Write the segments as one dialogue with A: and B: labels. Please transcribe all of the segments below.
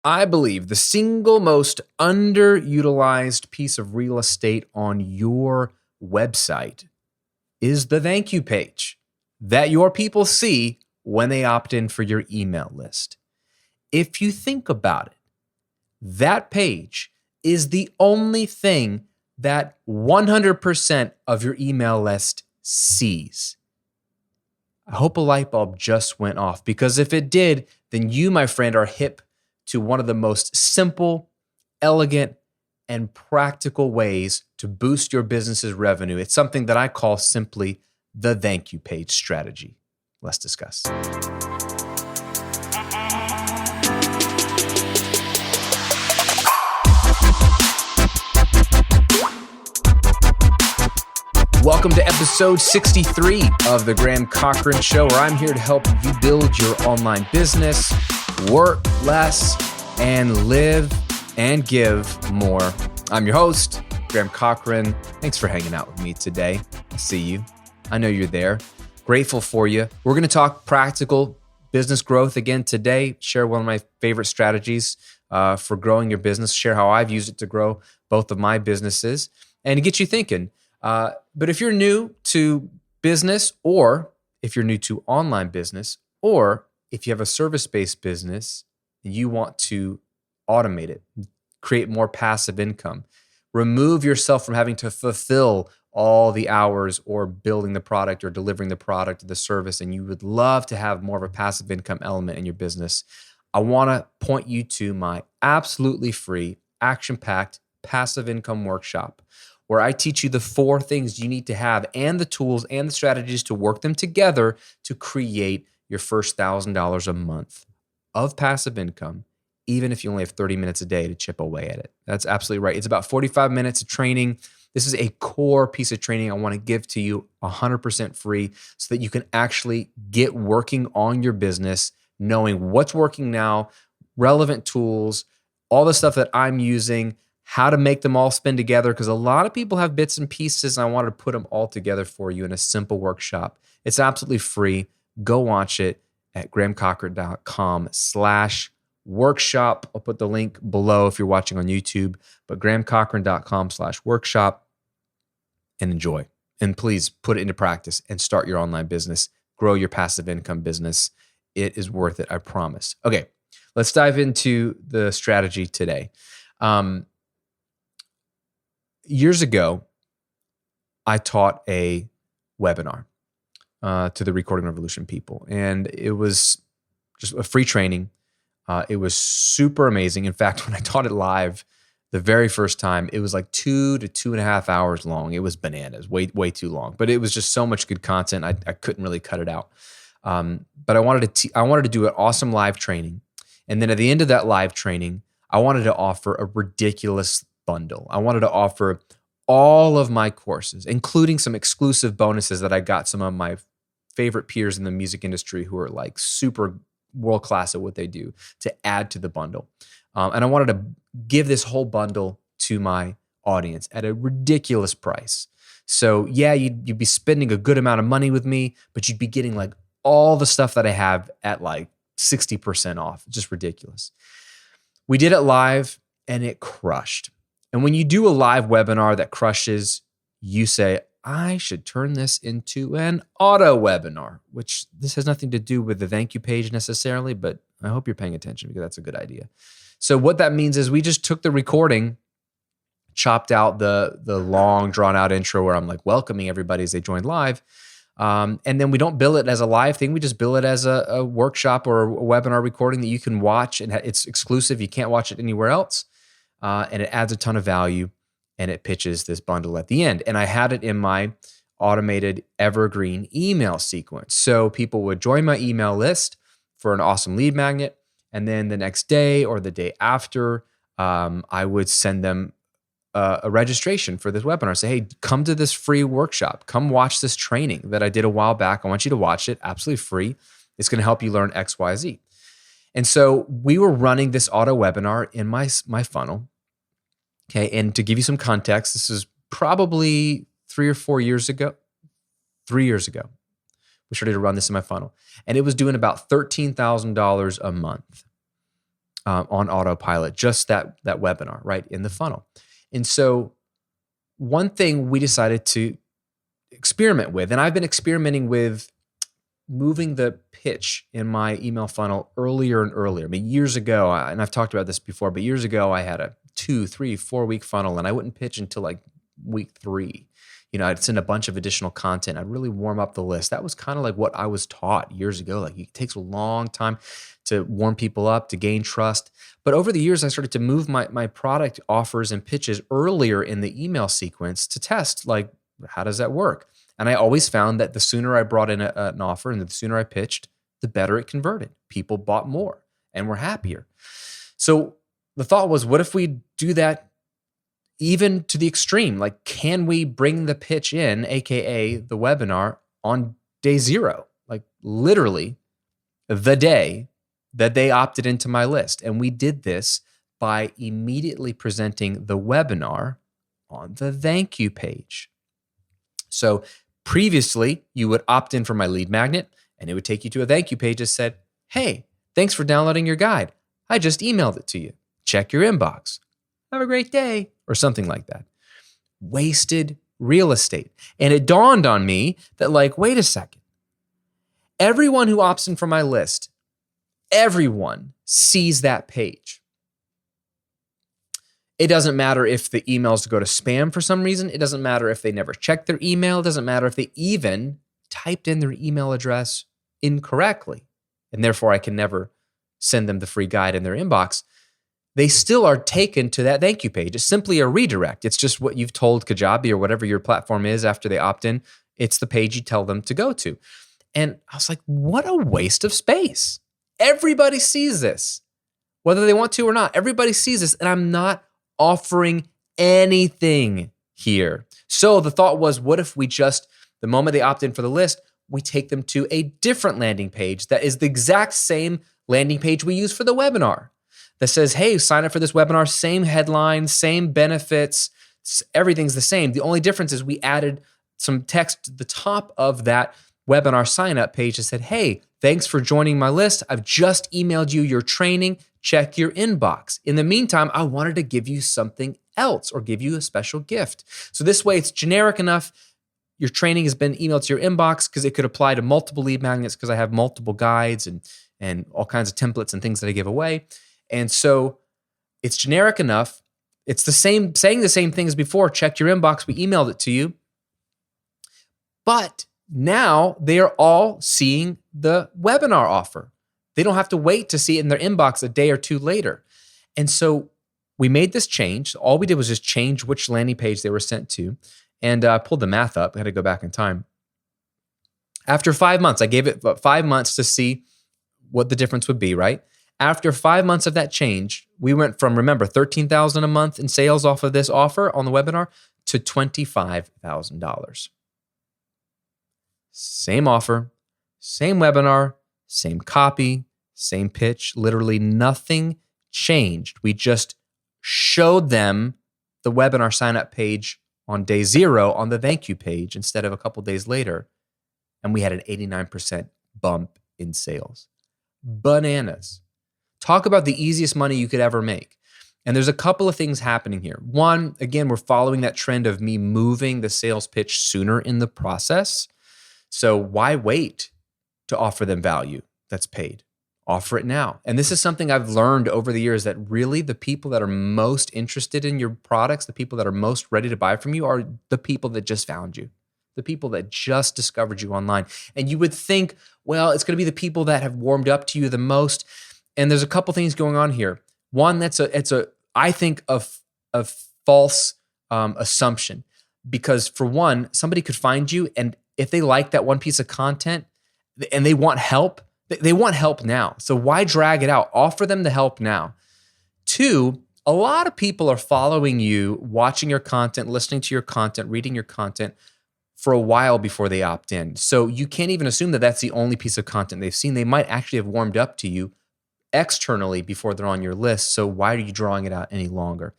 A: I believe the single most underutilized piece of real estate on your website is the thank you page that your people see when they opt in for your email list. If you think about it, that page is the only thing that 100% of your email list sees. I hope a light bulb just went off, because if it did, then you, my friend, are hip to one of the most simple, elegant, and practical ways to boost your business's revenue. It's something that I call simply the thank you page strategy. Let's discuss. Welcome to episode 63 of the Graham Cochrane Show, where I'm here to help you build your online business, work less, and live and give more. I'm your host, Graham Cochrane. Thanks for hanging out with me today. I see you. I know you're there. Grateful for you. We're going to talk practical business growth again today, share one of my favorite strategies for growing your business, share how I've used it to grow both of my businesses, and to get you thinking. But if you're new to business, or if you're new to online business, or if you have a service-based business and you want to automate it, create more passive income, remove yourself from having to fulfill all the hours or building the product or delivering the product or the service, and you would love to have more of a passive income element in your business, I want to point you to my absolutely free, action-packed passive income workshop, where I teach you the 4 things you need to have and the tools and the strategies to work them together to create your first $1,000 a month of passive income, even if you only have 30 minutes a day to chip away at it. That's absolutely right. It's about 45 minutes of training. This is a core piece of training I want to give to you 100% free so that you can actually get working on your business, knowing what's working now, relevant tools, all the stuff that I'm using, how to make them all spin together, because a lot of people have bits and pieces, and I wanted to put them all together for you in a simple workshop. It's absolutely free. Go watch it at grahamcochrane.com/workshop. I'll put the link below if you're watching on YouTube, but grahamcochrane.com/workshop, and enjoy. And please put it into practice and start your online business. Grow your passive income business. It is worth it, I promise. Okay, let's dive into the strategy today. Years ago, I taught a webinar to the Recording Revolution people, and it was just a free training. It was super amazing. In fact, when I taught it live the very first time, it was like 2 to 2.5 hours long. It was bananas, way too long. But it was just so much good content, I couldn't really cut it out. But I wanted to do an awesome live training, and then at the end of that live training, I wanted to offer a ridiculous bundle. I wanted to offer all of my courses, including some exclusive bonuses that I got some of my favorite peers in the music industry who are like super world-class at what they do, to add to the bundle. And I wanted to give this whole bundle to my audience at a ridiculous price. So yeah, you'd be spending a good amount of money with me, but you'd be getting like all the stuff that I have at like 60% off. Just ridiculous. We did it live and it crushed. And when you do a live webinar that crushes, you say, I should turn this into an auto webinar, which this has nothing to do with the thank you page necessarily, but I hope you're paying attention because that's a good idea. So what that means is we just took the recording, chopped out the long drawn out intro where I'm like welcoming everybody as they join live. And then we don't bill it as a live thing. We just bill it as a workshop or a webinar recording that you can watch, and it's exclusive. You can't watch it anywhere else. And it adds a ton of value, and it pitches this bundle at the end. And I had it in my automated evergreen email sequence. So people would join my email list for an awesome lead magnet. And then the next day or the day after, I would send them a registration for this webinar. Say, hey, come to this free workshop. Come watch this training that I did a while back. I want you to watch it absolutely free. It's going to help you learn X, Y, Z. And so we were running this auto webinar in my funnel. Okay, and to give you some context, this is probably 3 or 4 years ago. 3 years ago, we started to run this in my funnel, and it was doing about $13,000 a month. on autopilot, just that webinar, right, in the funnel. And so one thing we decided to experiment with, and I've been experimenting with moving the pitch in my email funnel earlier and earlier. I mean, years ago, and I've talked about this before, but years ago, I had a 2, 3, 4-week funnel, and I wouldn't pitch until like week 3. I'd send a bunch of additional content. I'd really warm up the list. That was kind of like what I was taught years ago. Like, it takes a long time to warm people up, to gain trust. But over the years, I started to move my product offers and pitches earlier in the email sequence to test, like, how does that work? And I always found that the sooner I brought in an offer and the sooner I pitched, the better it converted. People bought more and were happier. So the thought was, what if we do that even to the extreme? Like, can we bring the pitch in, AKA the webinar, on day 0? Like, literally the day that they opted into my list. And we did this by immediately presenting the webinar on the thank you page. So previously, you would opt in for my lead magnet, and it would take you to a thank you page that said, hey, thanks for downloading your guide. I just emailed it to you. Check your inbox. Have a great day, or something like that. Wasted real estate. And it dawned on me that, like, wait a second. Everyone who opts in for my list, everyone sees that page. It doesn't matter if the emails go to spam for some reason. It doesn't matter if they never checked their email. It doesn't matter if they even typed in their email address incorrectly, and therefore I can never send them the free guide in their inbox. They still are taken to that thank you page. It's simply a redirect. It's just what you've told Kajabi or whatever your platform is after they opt in. It's the page you tell them to go to. And I was like, what a waste of space. Everybody sees this, whether they want to or not. Everybody sees this, and I'm not offering anything here. So the thought was, what if we just, the moment they opt in for the list, we take them to a different landing page that is the exact same landing page we use for the webinar, that says, hey, sign up for this webinar, same headline, same benefits, everything's the same. The only difference is we added some text to the top of that webinar sign up page that said, hey, thanks for joining my list. I've just emailed you your training. Check your inbox. In the meantime, I wanted to give you something else or give you a special gift. So this way it's generic enough. Your training has been emailed to your inbox because it could apply to multiple lead magnets because I have multiple guides and all kinds of templates and things that I give away. And so it's generic enough. It's the same, saying the same thing as before. Check your inbox. We emailed it to you. But now they are all seeing the webinar offer. They don't have to wait to see it in their inbox a day or two later. And so we made this change. All we did was just change which landing page they were sent to. And I pulled the math up. I had to go back in time. After 5 months, I gave it 5 months to see what the difference would be, right? After 5 months of that change, we went from, remember, $13,000 a month in sales off of this offer on the webinar to $25,000. Same offer, same webinar, same copy, same pitch. Literally nothing changed. We just showed them the webinar sign-up page on day 0 on the thank you page instead of a couple days later. And we had an 89% bump in sales. Bananas. Talk about the easiest money you could ever make. And there's a couple of things happening here. One, again, we're following that trend of me moving the sales pitch sooner in the process. So why wait to offer them value that's paid? Offer it now. And this is something I've learned over the years, that really the people that are most interested in your products, the people that are most ready to buy from you, are the people that just found you, the people that just discovered you online. And you would think, well, it's going to be the people that have warmed up to you the most. And there's a couple things going on here. One, I think a false assumption, because for one, somebody could find you, and if they like that one piece of content and they want help now. So why drag it out? Offer them the help now. 2, a lot of people are following you, watching your content, listening to your content, reading your content for a while before they opt in. So you can't even assume that that's the only piece of content they've seen. They might actually have warmed up to you externally before they're on your list. So why are you drawing it out any longer?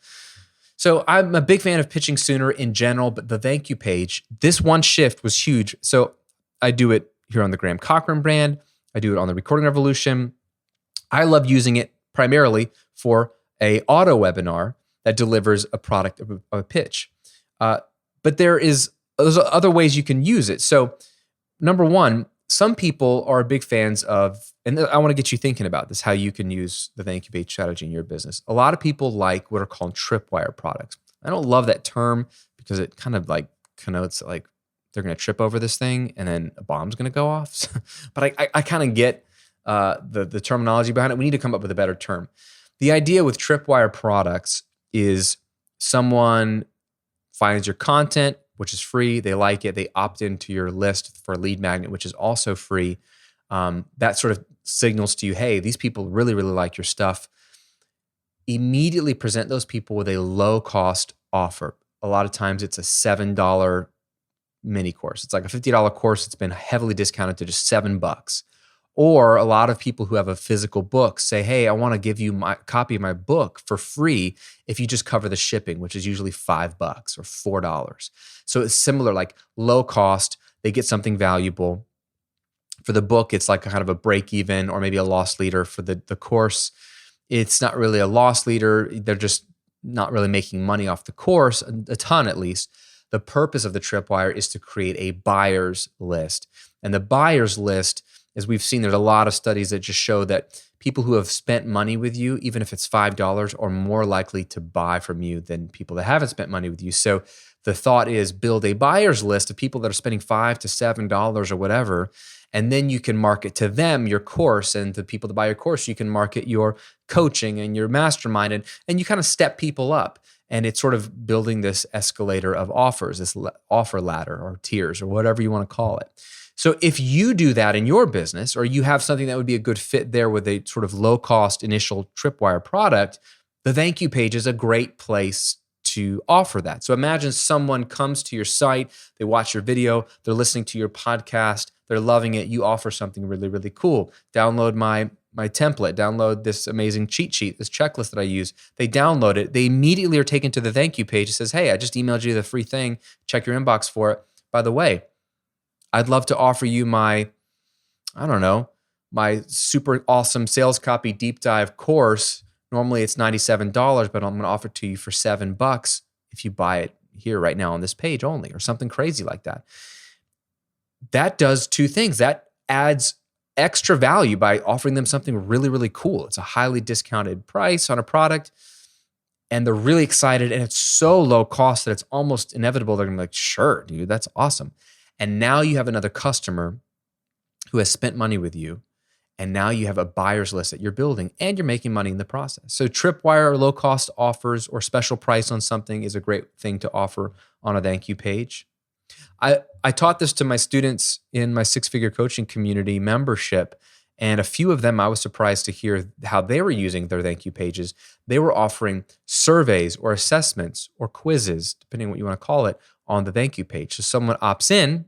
A: So I'm a big fan of pitching sooner in general, but the thank you page, this one shift was huge. So I do it here on the Cochrane brand. I do it on the Recording Revolution. I love using it primarily for a auto webinar that delivers a product of a pitch. But there's other ways you can use it. So number one, some people are big fans of, and I want to get you thinking about this, how you can use the thank you page strategy in your business. A lot of people like what are called tripwire products. I don't love that term because it kind of like connotes like they're going to trip over this thing and then a bomb's going to go off. But I kind of get the terminology behind it. We need to come up with a better term. The idea with tripwire products is someone finds your content, which is free. They like it. They opt into your list for a lead magnet, which is also free. That sort of signals to you, hey, these people really, really like your stuff. Immediately present those people with a low-cost offer. A lot of times it's a $7 mini course. It's like a $50 course. It's been heavily discounted to just $7. Or a lot of people who have a physical book say, hey, I want to give you my copy of my book for free if you just cover the shipping, which is usually $5 or $4. So it's similar, like low cost, they get something valuable. For the book, it's like kind of a break even or maybe a loss leader. For the course, it's not really a loss leader. They're just not really making money off the course, a ton at least. The purpose of the tripwire is to create a buyer's list. And the buyer's list, as we've seen, there's a lot of studies that just show that people who have spent money with you, even if it's $5, are more likely to buy from you than people that haven't spent money with you. So the thought is build a buyer's list of people that are spending $5 to $7 or whatever, and then you can market to them your course, and the people that buy your course, you can market your coaching and your mastermind, and you kind of step people up. And it's sort of building this escalator of offers, this offer ladder or tiers or whatever you want to call it. So if you do that in your business, or you have something that would be a good fit there with a sort of low-cost initial tripwire product, the thank you page is a great place to offer that. So imagine someone comes to your site, they watch your video, they're listening to your podcast, they're loving it, you offer something really, really cool. Download my template, download this amazing cheat sheet, this checklist that I use. They download it, they immediately are taken to the thank you page. It says, hey, I just emailed you the free thing, check your inbox for it. By the way, I'd love to offer you my super awesome sales copy deep dive course. Normally it's $97, but I'm going to offer it to you for $7 if you buy it here right now on this page only, or something crazy like that. That does two things. That adds extra value by offering them something really, really cool. It's a highly discounted price on a product, and they're really excited, and it's so low cost that it's almost inevitable they're going to be like, sure, dude, that's awesome. And now you have another customer who has spent money with you, and now you have a buyer's list that you're building, and you're making money in the process. So tripwire or low-cost offers or special price on something is a great thing to offer on a thank you page. I taught this to my students in my six-figure coaching community membership, and a few of them, I was surprised to hear how they were using their thank you pages. They were offering surveys or assessments or quizzes, depending on what you want to call it, on the thank you page. So someone opts in,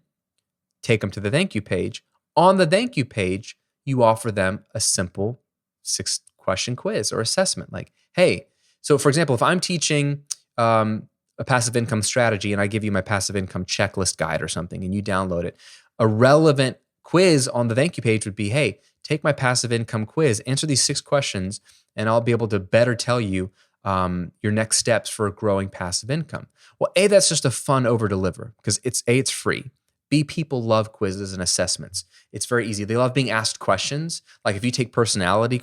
A: take them to the thank you page. On the thank you page, you offer them a simple 6-question quiz or assessment. Like, hey, so for example, if I'm teaching a passive income strategy and I give you my passive income checklist guide or something and you download it, a relevant quiz on the thank you page would be, hey, take my passive income quiz, answer these 6 questions, and I'll be able to better tell you your next steps for growing passive income. Well, A, that's just a fun over-deliver because it's free. B, people love quizzes and assessments. It's very easy. They love being asked questions. Like if you take personality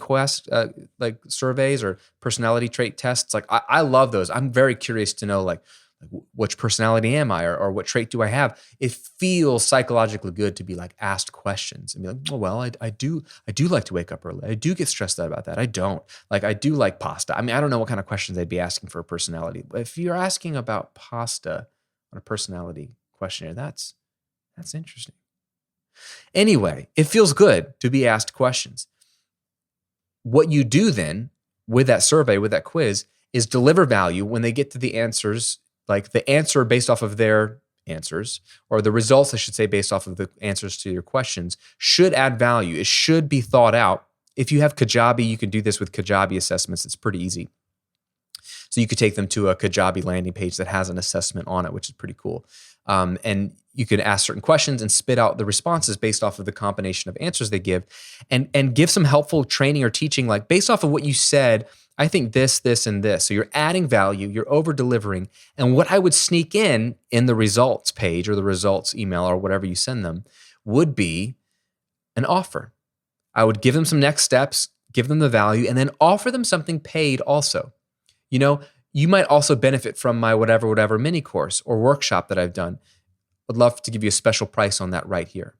A: like surveys or personality trait tests, like I love those. I'm very curious to know like which personality am I or what trait do I have? It feels psychologically good to be like asked questions and be like, oh, well, I do like to wake up early. I do get stressed out about that. I don't. Like I do like pasta. I mean, I don't know what kind of questions they'd be asking for a personality. But if you're asking about pasta on a personality questionnaire, that's interesting. Anyway, it feels good to be asked questions. What you do then with that survey, with that quiz, is deliver value when they get to the answers, like the answer based off of their answers, or the results, I should say, based off of the answers to your questions, should add value. It should be thought out. If you have Kajabi, you can do this with Kajabi Assessments. It's pretty easy. So you could take them to a Kajabi landing page that has an assessment on it, which is pretty cool. And you could ask certain questions and spit out the responses based off of the combination of answers they give, and give some helpful training or teaching, like based off of what you said, I think this, this, and this. So you're adding value, you're over delivering. And what I would sneak in the results page or the results email or whatever you send them would be an offer. I would give them some next steps, give them the value, and then offer them something paid also. You might also benefit from my whatever mini course or workshop that I've done. I'd love to give you a special price on that right here.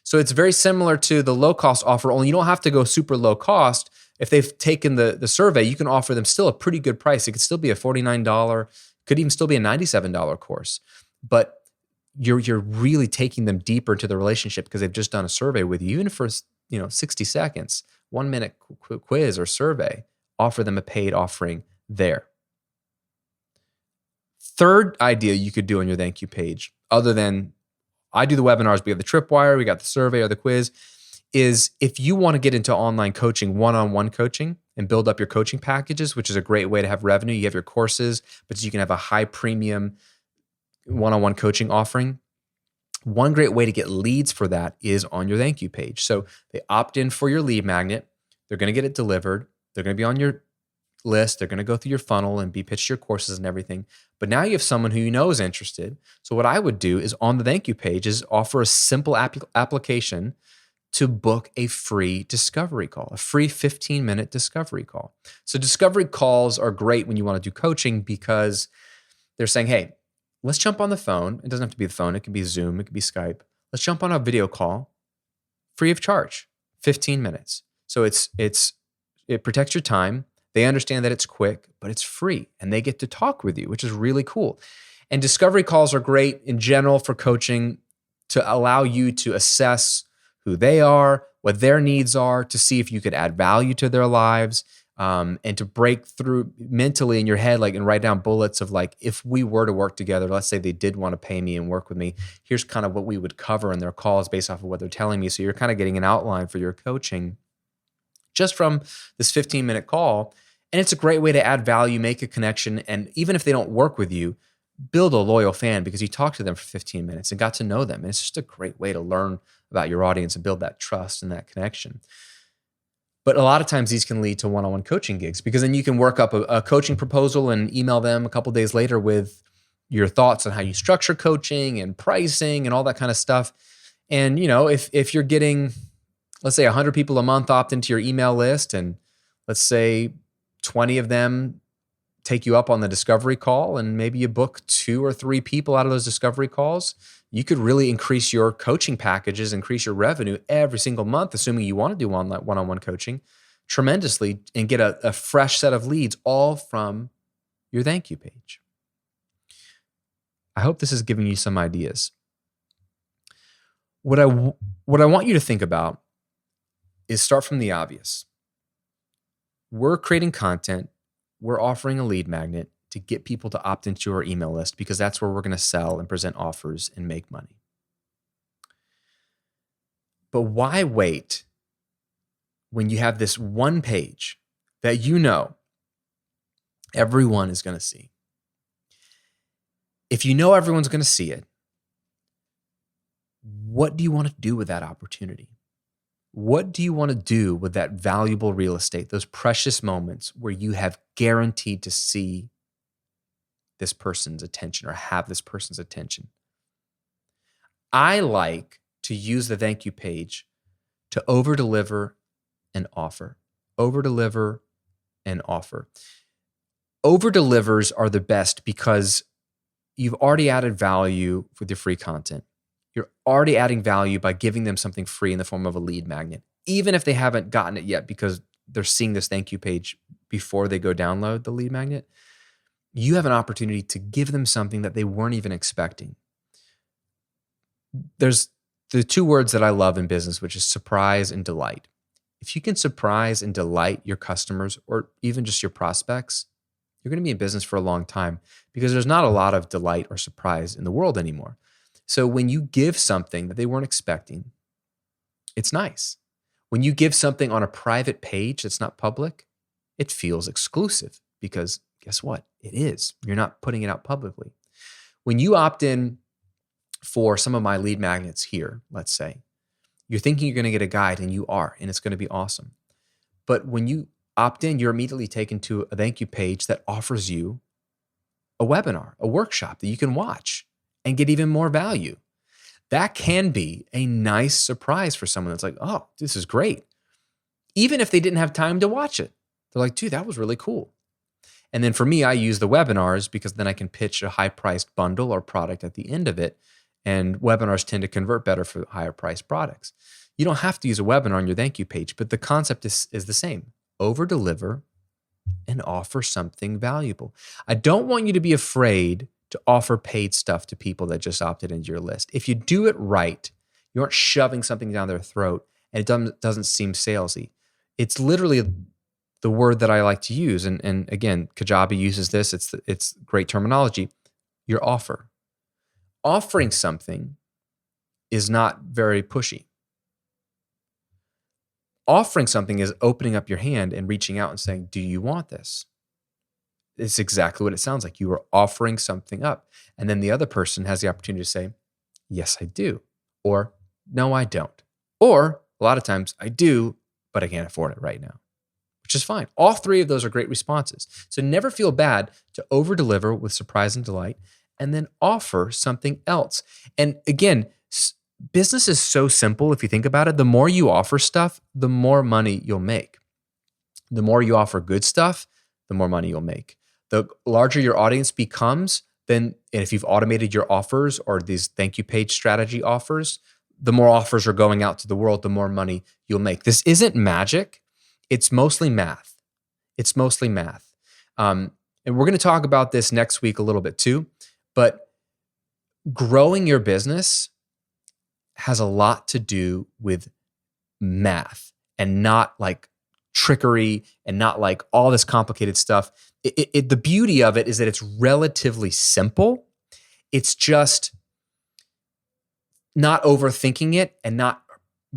A: So it's very similar to the low cost offer, only you don't have to go super low cost. If they've taken the survey, you can offer them still a pretty good price. It could still be a $49, could even still be a $97 course. But you're really taking them deeper into the relationship because they've just done a survey with you, even for 60 seconds, 1 minute quiz or survey. Offer them a paid offering there. Third idea you could do on your thank you page, other than I do the webinars, we have the tripwire, we got the survey or the quiz, is if you want to get into online coaching, one-on-one coaching, and build up your coaching packages, which is a great way to have revenue. You have your courses, but you can have a high premium one-on-one coaching offering. One great way to get leads for that is on your thank you page. So they opt in for your lead magnet. They're going to get it delivered. They're going to be on your list. They're going to go through your funnel and be pitched your courses and everything. But now you have someone who you know is interested. So what I would do is on the thank you page is offer a simple application to book a free discovery call, a free 15-minute discovery call. So discovery calls are great when you want to do coaching because they're saying, hey, let's jump on the phone. It doesn't have to be the phone. It can be Zoom. It could be Skype. Let's jump on a video call free of charge, 15 minutes. So it protects your time. They understand that it's quick, but it's free, and they get to talk with you, which is really cool. And discovery calls are great in general for coaching to allow you to assess who they are, what their needs are, to see if you could add value to their lives, and to break through mentally in your head, and write down bullets of if we were to work together, let's say they did want to pay me and work with me, here's kind of what we would cover in their calls based off of what they're telling me. So you're kind of getting an outline for your coaching just from this 15-minute call. And it's a great way to add value, make a connection, and even if they don't work with you, build a loyal fan because you talked to them for 15 minutes and got to know them. And it's just a great way to learn about your audience and build that trust and that connection. But a lot of times these can lead to one-on-one coaching gigs because then you can work up a coaching proposal and email them a couple days later with your thoughts on how you structure coaching and pricing and all that kind of stuff. And if you're getting, let's say 100 people a month opt into your email list, and let's say 20 of them take you up on the discovery call, and maybe you book 2 or 3 people out of those discovery calls, you could really increase your coaching packages, increase your revenue every single month, assuming you want to do one-on-one coaching tremendously, and get a fresh set of leads all from your thank you page. I hope this is giving you some ideas. What I want you to think about is start from the obvious. We're creating content. We're offering a lead magnet to get people to opt into our email list because that's where we're going to sell and present offers and make money. But why wait when you have this one page that everyone is going to see? If everyone's going to see it, what do you want to do with that opportunity? What do you want to do with that valuable real estate, those precious moments where you have guaranteed to see this person's attention or have this person's attention? I like to use the thank you page to over-deliver and offer. Over-deliver and offer. Over-delivers are the best because you've already added value with your free content. You're already adding value by giving them something free in the form of a lead magnet, even if they haven't gotten it yet because they're seeing this thank you page before they go download the lead magnet. You have an opportunity to give them something that they weren't even expecting. There's the 2 words that I love in business, which is surprise and delight. If you can surprise and delight your customers or even just your prospects, you're going to be in business for a long time because there's not a lot of delight or surprise in the world anymore. So when you give something that they weren't expecting, it's nice. When you give something on a private page that's not public, it feels exclusive because Guess what? It is. You're not putting it out publicly. When you opt in for some of my lead magnets here, let's say, you're thinking you're going to get a guide, and you are, and it's going to be awesome. But when you opt in, you're immediately taken to a thank you page that offers you a webinar, a workshop that you can watch and get even more value. That can be a nice surprise for someone that's like, oh, this is great. Even if they didn't have time to watch it, they're like, dude, that was really cool. And then for me, I use the webinars because then I can pitch a high-priced bundle or product at the end of it. And webinars tend to convert better for higher-priced products. You don't have to use a webinar on your thank you page, but the concept is the same. Over-deliver and offer something valuable. I don't want you to be afraid to offer paid stuff to people that just opted into your list. If you do it right, you aren't shoving something down their throat and it doesn't seem salesy. It's literally the word that I like to use. And again, Kajabi uses this. It's great terminology. Your offer. Offering something is not very pushy. Offering something is opening up your hand and reaching out and saying, do you want this? It's exactly what it sounds like. You are offering something up. And then the other person has the opportunity to say, yes, I do. Or, no, I don't. Or a lot of times I do, but I can't afford it right now, which is fine. All three of those are great responses. So never feel bad to over-deliver with surprise and delight and then offer something else. And again, business is so simple if you think about it. The more you offer stuff, the more money you'll make. The more you offer good stuff, the more money you'll make. The larger your audience becomes, then, and if you've automated your offers or these thank you page strategy offers, the more offers are going out to the world, the more money you'll make. This isn't magic. It's mostly math. It's mostly math. And we're going to talk about this next week a little bit too, but growing your business has a lot to do with math and not like trickery and not like all this complicated stuff. The beauty of it is that it's relatively simple. It's just not overthinking it and not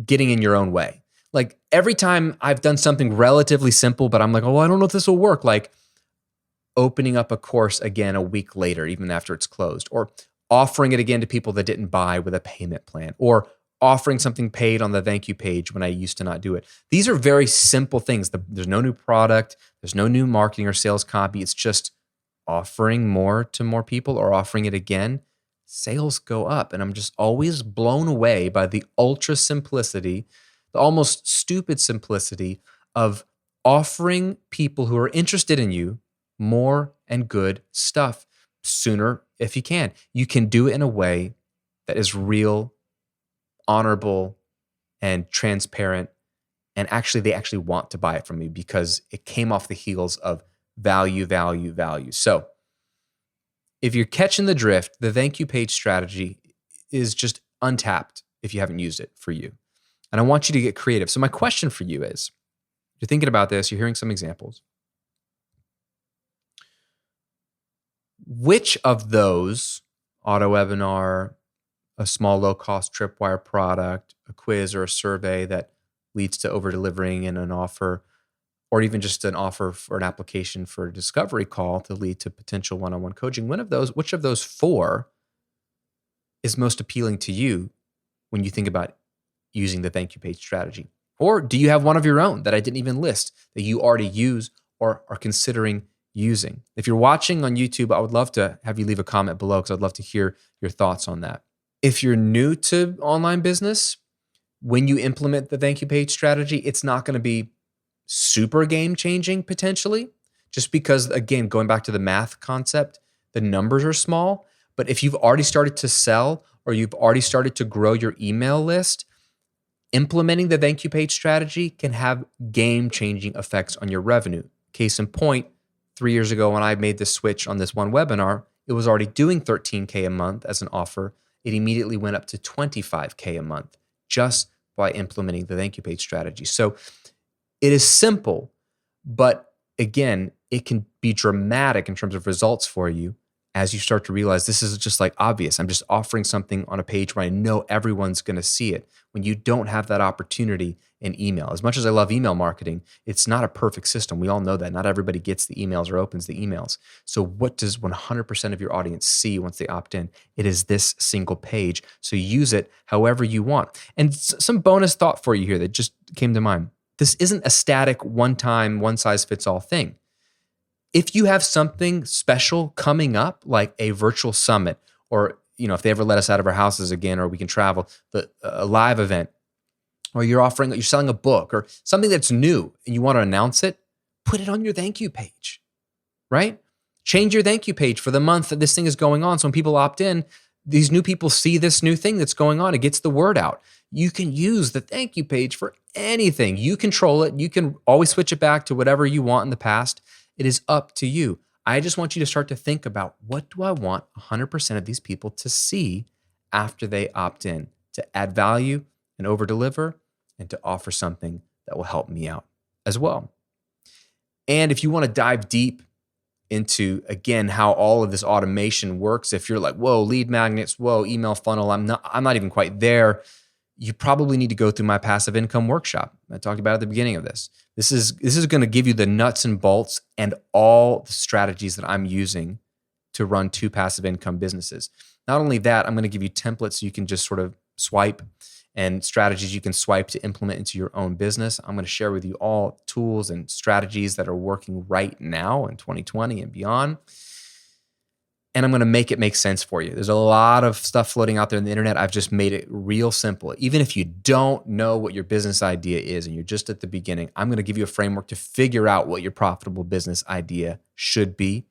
A: getting in your own way. Like every time I've done something relatively simple, but I'm like, oh, I don't know if this will work. Like opening up a course again a week later, even after it's closed, or offering it again to people that didn't buy with a payment plan, or offering something paid on the thank you page when I used to not do it. These are very simple things. There's no new product. There's no new marketing or sales copy. It's just offering more to more people or offering it again. Sales go up. And I'm just always blown away by the ultra simplicity, the almost stupid simplicity of offering people who are interested in you more and good stuff sooner if you can. You can do it in a way that is real, honorable, and transparent. And actually, they actually want to buy it from you because it came off the heels of value, value, value. So if you're catching the drift, the thank you page strategy is just untapped if you haven't used it for you. And I want you to get creative. So my question for you is, you're thinking about this, you're hearing some examples. Which of those, auto webinar, a small low-cost tripwire product, a quiz or a survey that leads to over-delivering in an offer, or even just an offer for an application for a discovery call to lead to potential one-on-one coaching, which of those four is most appealing to you when you think about using the thank you page strategy? Or do you have one of your own that I didn't even list that you already use or are considering using? If you're watching on YouTube, I would love to have you leave a comment below because I'd love to hear your thoughts on that. If you're new to online business, when you implement the thank you page strategy, it's not going to be super game changing potentially, just because, again, going back to the math concept, the numbers are small. But if you've already started to sell or you've already started to grow your email list, implementing the thank you page strategy can have game changing effects on your revenue. Case in point, 3 years ago when I made the switch on this one webinar, it was already doing $13K a month as an offer. It immediately went up to $25K a month just by implementing the thank you page strategy. So it is simple, but again, it can be dramatic in terms of results for you as you start to realize this is just like obvious. I'm just offering something on a page where I know everyone's going to see it. When you don't have that opportunity in email, as much as I love email marketing, it's not a perfect system. We all know that. Not everybody gets the emails or opens the emails. So what does 100% of your audience see once they opt in? It is this single page. So use it however you want. And some bonus thought for you here that just came to mind. This isn't a static, one-time, one-size-fits-all thing. If you have something special coming up, like a virtual summit, or if they ever let us out of our houses again, or we can travel, a live event, or you're selling a book or something that's new and you want to announce it, put it on your thank you page, right? Change your thank you page for the month that this thing is going on. So when people opt in, these new people see this new thing that's going on. It gets the word out. You can use the thank you page for anything. You control it. You can always switch it back to whatever you want in the past. It is up to you. I just want you to start to think about, what do I want 100% of these people to see after they opt in, to add value and over deliver, and to offer something that will help me out as well. And if you want to dive deep into, again, how all of this automation works, if you're like, whoa, lead magnets, whoa, email funnel, I'm not even quite there, you probably need to go through my passive income workshop. I talked about at the beginning of this. This is going to give you the nuts and bolts and all the strategies that I'm using to run 2 passive income businesses. Not only that, I'm going to give you templates so you can just sort of swipe, and strategies you can swipe to implement into your own business. I'm going to share with you all tools and strategies that are working right now in 2020 and beyond. And I'm going to make it make sense for you. There's a lot of stuff floating out there in the internet. I've just made it real simple. Even if you don't know what your business idea is and you're just at the beginning, I'm going to give you a framework to figure out what your profitable business idea should be,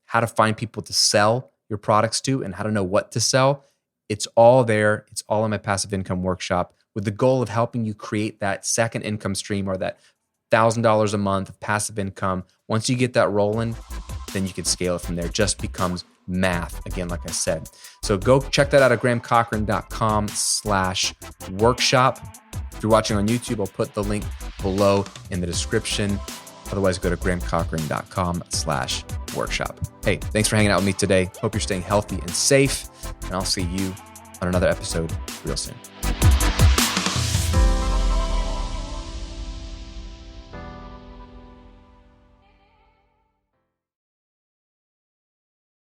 A: how to find people to sell your products to, and how to know what to sell. It's all there. It's all in my passive income workshop, with the goal of helping you create that second income stream, or that $1,000 a month of passive income. Once you get that rolling, then you can scale it from there. It just becomes math, again, like I said. So go check that out at grahamcochrane.com/workshop. If you're watching on YouTube, I'll put the link below in the description. Otherwise, go to grahamcochrane.com/workshop. Hey, thanks for hanging out with me today. Hope you're staying healthy and safe, and I'll see you on another episode real soon.